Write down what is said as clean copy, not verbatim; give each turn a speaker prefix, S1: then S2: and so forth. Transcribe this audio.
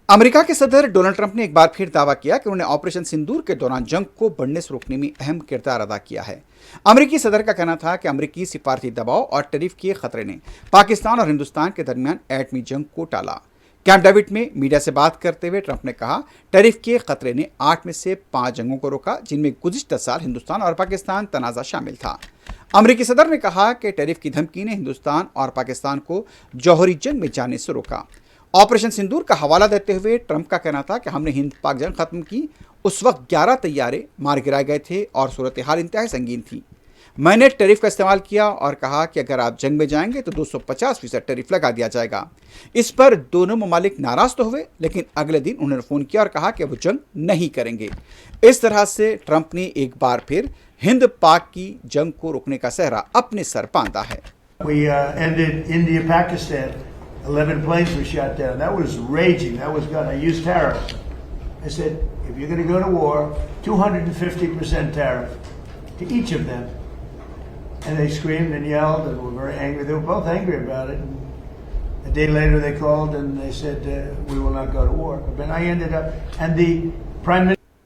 S1: America के सदर Donald Trump ने एक बार फिर दावा किया कि उन्होंने ऑपरेशन सिंदूर के दौरान जंग को बढ़ने से रोकने में अहम किरदार अदा किया है। अमेरिकी सदर का कहना था कि अमेरिकी सिफारती दबाव और टैरिफ के खतरे ने पाकिस्तान और हिंदुस्तान के दरमियान एटमी जंग को टाला। कैंप डेविड में मीडिया से बात करते हुए ट्रंप ने कहा, टैरिफ के खतरे ने 8 में से 5 जंगों को रोका, जिनमें गुज़िश्ता साल हिंदुस्तान और पाकिस्तान तनाज़ा शामिल था। अमेरिकी सदर ने कहा कि टैरिफ की धमकी ने हिंदुस्तान और पाकिस्तान को जौहरी जंग में जाने से रोका। ऑपरेशन सिंदूर का हवाला देते हुए ट्रंप का कहना था कि हमने हिंद पाक जंग खत्म की, उस वक्त 11 तैयारे मार गिराए गए थे और सूरत हाल इंतहाई संगीन थी। मैंने टैरिफ का इस्तेमाल किया और कहा कि अगर आप जंग में जाएंगे तो 250% टैरिफ लगा दिया जाएगा। इस पर दोनों ममालिक नाराज तो हुए, लेकिन अगले दिन उन्होंने फ़ोन किया और कहा कि वो जंग नहीं करेंगे। इस तरह से ट्रंप ने एक बार फिर हिंद पाक की जंग को रोकने का सहरा अपने सर बांधा है।
S2: We ended India-Pakistan. 11 planes were shot down. That was raging. That was gone. I used tariffs. I said, if you're going to go to war, 250% tariff to each of them. And they screamed and yelled and were very angry. They were both angry about it. And a day later they called and they said, we will not go to war. But I ended up, and the Prime Minister